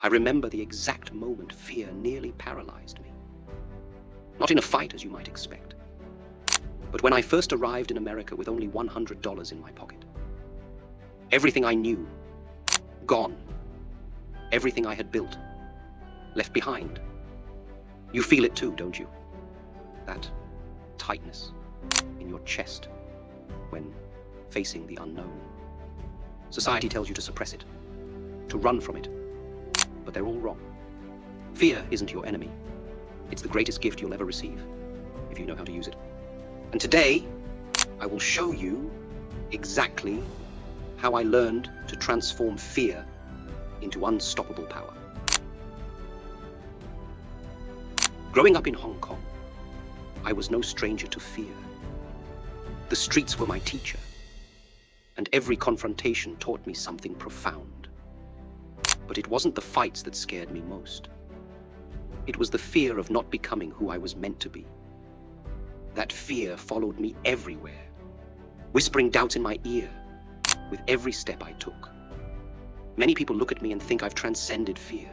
I remember the exact moment fear nearly paralyzed me. Not in a fight, as you might expect, but when I first arrived in America with only $100 in my pocket. Everything I knew, gone. Everything I had built, left behind. You feel it too, don't you? That tightness in your chest when facing the unknown. Society tells you to suppress it, to run from it, but they're all wrong. Fear isn't your enemy. It's the greatest gift you'll ever receive, if you know how to use it. And today, I will show you exactly how I learned to transform fear into unstoppable power. Growing up in Hong Kong, I was no stranger to fear. The streets were my teacher, and every confrontation taught me something profound. But it wasn't the fights that scared me most. It was the fear of not becoming who I was meant to be. That fear followed me everywhere, whispering doubts in my ear with every step I took. Many people look at me and think I've transcended fear,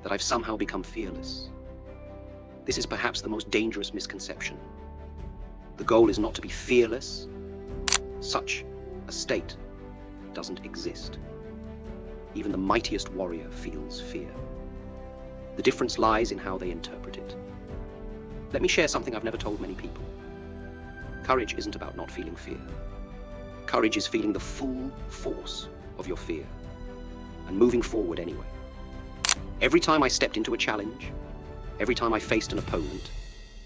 that I've somehow become fearless. This is perhaps the most dangerous misconception. The goal is not to be fearless. Such a state doesn't exist. Even the mightiest warrior feels fear. The difference lies in how they interpret it. Let me share something I've never told many people. Courage isn't about not feeling fear. Courage is feeling the full force of your fear and moving forward anyway. Every time I stepped into a challenge, every time I faced an opponent,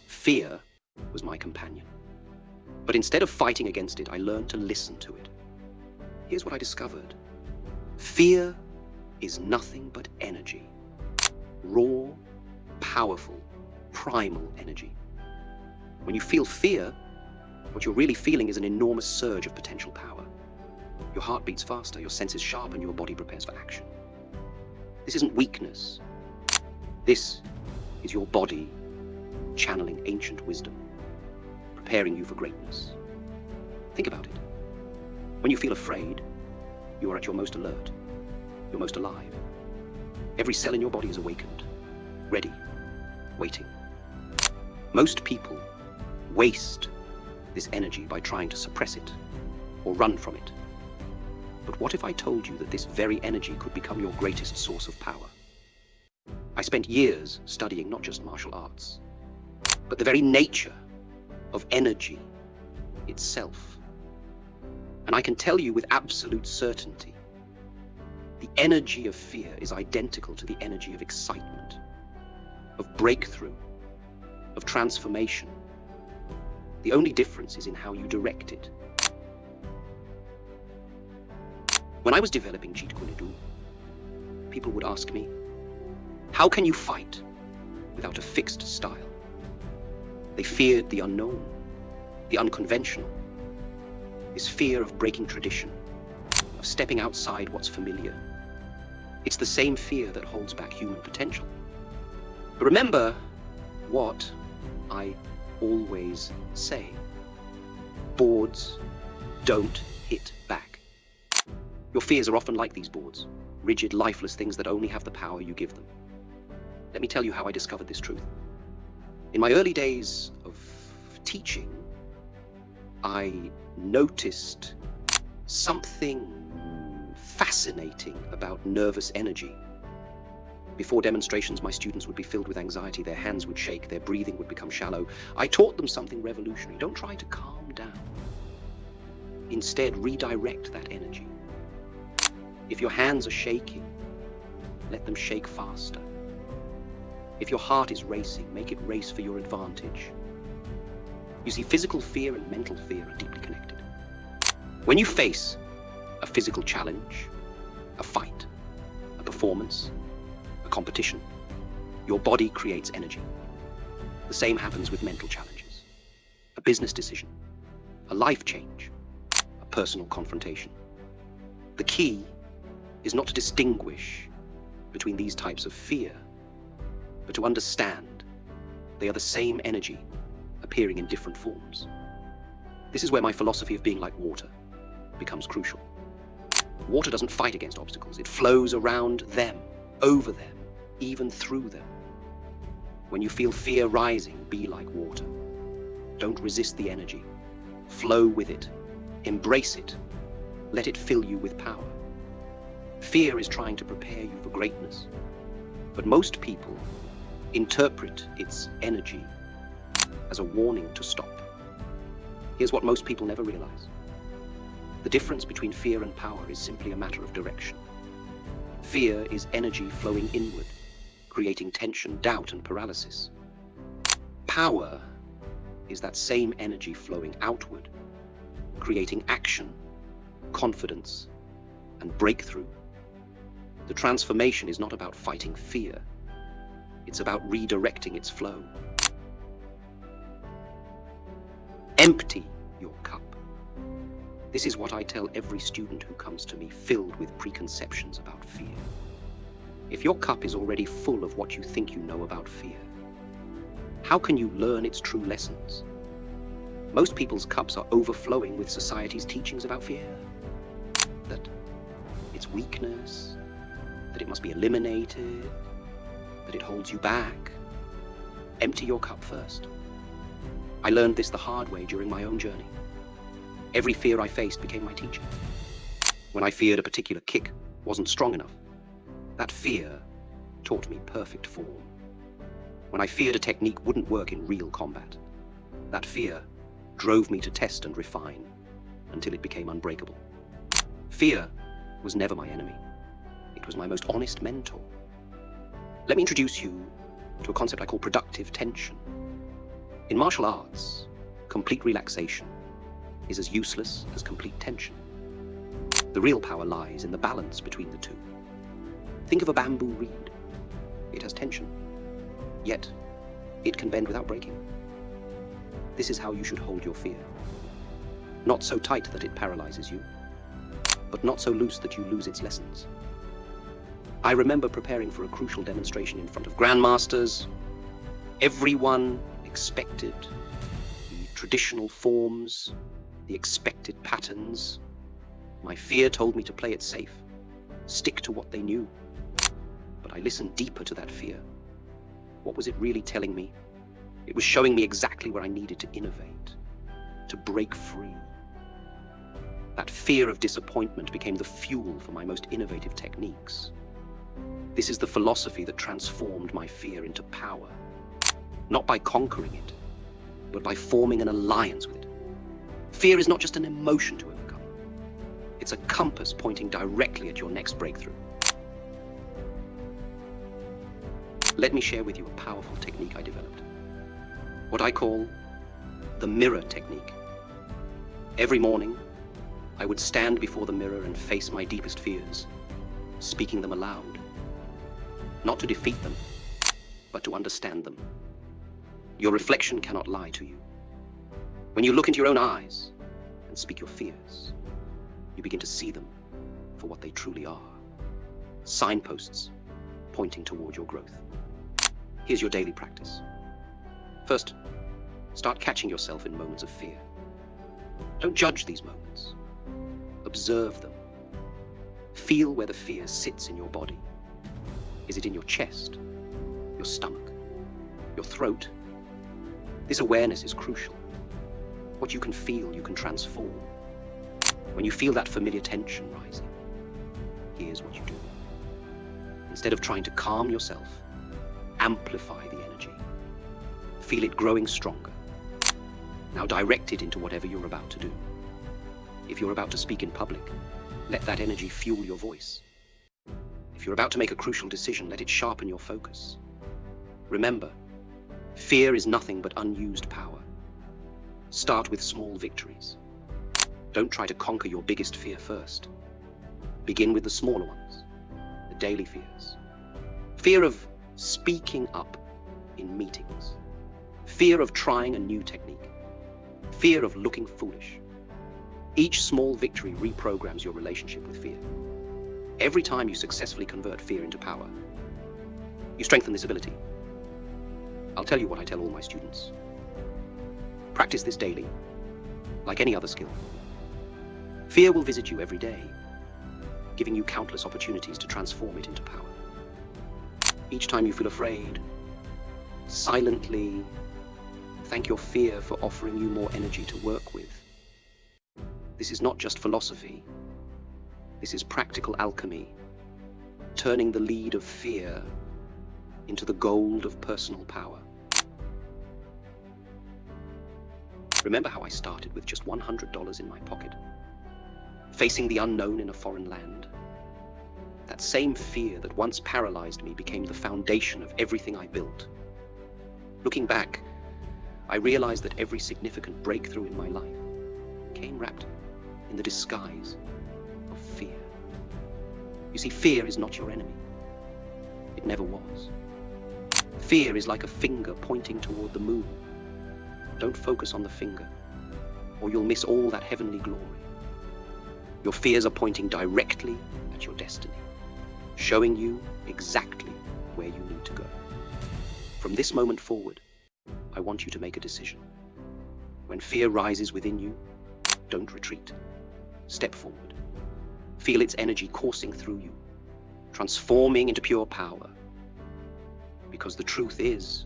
fear was my companion. But instead of fighting against it, I learned to listen to it. Here's what I discovered. Fear is nothing but energy. Raw, powerful, primal energy. When you feel fear, what you're really feeling is an enormous surge of potential power. Your heart beats faster, your senses sharpen, your body prepares for action. This isn't weakness. This is your body channeling ancient wisdom, preparing you for greatness. Think about it. When you feel afraid, you are at your most alert, your most alive. Every cell in your body is awakened, ready, waiting. Most people waste this energy by trying to suppress it or run from it. But what if I told you that this very energy could become your greatest source of power? I spent years studying not just martial arts, but the very nature of energy itself. And I can tell you with absolute certainty, the energy of fear is identical to the energy of excitement, of breakthrough, of transformation. The only difference is in how you direct it. When I was developing Jeet Kune Do, people would ask me, how can you fight without a fixed style? They feared the unknown, the unconventional, this fear of breaking tradition, of stepping outside what's familiar. It's the same fear that holds back human potential. But remember what I always say. Boards don't hit back. Your fears are often like these boards, rigid, lifeless things that only have the power you give them. Let me tell you how I discovered this truth. In my early days of teaching, I noticed something fascinating about nervous energy. Before demonstrations, my students would be filled with anxiety, their hands would shake, their breathing would become shallow. I taught them something revolutionary. Don't try to calm down. Instead, redirect that energy. If your hands are shaking, let them shake faster. If your heart is racing, make it race for your advantage. You see, physical fear and mental fear are deeply connected. When you face a physical challenge, a fight, a performance, a competition, your body creates energy. The same happens with mental challenges, a business decision, a life change, a personal confrontation. The key is not to distinguish between these types of fear, but to understand they are the same energy appearing in different forms. This is where my philosophy of being like water becomes crucial. Water doesn't fight against obstacles, it flows around them. over them, even through them. When you feel fear rising, be like water. Don't resist the energy. Flow with it. Embrace it. Let it fill you with power. Fear is trying to prepare you for greatness, but most people interpret its energy as a warning to stop. Here's what most people never realize. The difference between fear and power is simply a matter of direction. Fear is energy flowing inward, creating tension, doubt, and paralysis. Power is that same energy flowing outward, creating action, confidence, and breakthrough. The transformation is not about fighting fear. It's about redirecting its flow. Empty your cup. This is what I tell every student who comes to me filled with preconceptions about fear. If your cup is already full of what you think you know about fear, how can you learn its true lessons? Most people's cups are overflowing with society's teachings about fear. That it's weakness, that it must be eliminated, that it holds you back. Empty your cup first. I learned this the hard way during my own journey. Every fear I faced became my teacher. When I feared a particular kick wasn't strong enough, that fear taught me perfect form. When I feared a technique wouldn't work in real combat, that fear drove me to test and refine until it became unbreakable. Fear was never my enemy. It was my most honest mentor. Let me introduce you to a concept I call productive tension. In martial arts, complete relaxation is as useless as complete tension. The real power lies in the balance between the two. Think of a bamboo reed. It has tension, yet it can bend without breaking. This is how you should hold your fear. Not so tight that it paralyzes you, but not so loose that you lose its lessons. I remember preparing for a crucial demonstration in front of grandmasters. Everyone expected the traditional forms, the expected patterns. My fear told me to play it safe, stick to what they knew. But I listened deeper to that fear. What was it really telling me? It was showing me exactly where I needed to innovate, to break free. That fear of disappointment became the fuel for my most innovative techniques. This is the philosophy that transformed my fear into power, not by conquering it, but by forming an alliance with it. Fear is not just an emotion to overcome. It's a compass pointing directly at your next breakthrough. Let me share with you a powerful technique I developed, what I call the mirror technique. Every morning, I would stand before the mirror and face my deepest fears, speaking them aloud. Not to defeat them, but to understand them. Your reflection cannot lie to you. When you look into your own eyes and speak your fears, you begin to see them for what they truly are. Signposts pointing toward your growth. Here's your daily practice. First, start catching yourself in moments of fear. Don't judge these moments. Observe them. Feel where the fear sits in your body. Is it in your chest, your stomach, your throat? This awareness is crucial. What you can feel, you can transform. When you feel that familiar tension rising, here's what you do. Instead of trying to calm yourself, amplify the energy. Feel it growing stronger. Now direct it into whatever you're about to do. If you're about to speak in public, let that energy fuel your voice. If you're about to make a crucial decision, let it sharpen your focus. Remember, fear is nothing but unused power. Start with small victories. Don't try to conquer your biggest fear first. Begin with the smaller ones, the daily fears. Fear of speaking up in meetings. Fear of trying a new technique. Fear of looking foolish. Each small victory reprograms your relationship with fear. Every time you successfully convert fear into power, you strengthen this ability. I'll tell you what I tell all my students. Practice this daily, like any other skill. Fear will visit you every day, giving you countless opportunities to transform it into power. Each time you feel afraid, silently thank your fear for offering you more energy to work with. This is not just philosophy. This is practical alchemy, turning the lead of fear into the gold of personal power. Remember how I started with just $100 in my pocket, facing the unknown in a foreign land? That same fear that once paralyzed me became the foundation of everything I built. Looking back, I realized that every significant breakthrough in my life came wrapped in the disguise of fear. You see, fear is not your enemy. It never was. Fear is like a finger pointing toward the moon. Don't focus on the finger, or you'll miss all that heavenly glory. Your fears are pointing directly at your destiny, showing you exactly where you need to go. From this moment forward, I want you to make a decision. When fear rises within you, don't retreat. Step forward. Feel its energy coursing through you, transforming into pure power. Because the truth is,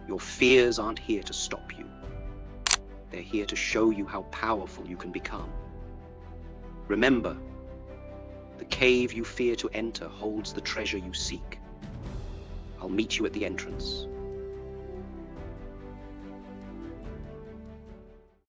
your fears aren't here to stop you. They're here to show you how powerful you can become. Remember, the cave you fear to enter holds the treasure you seek. I'll meet you at the entrance.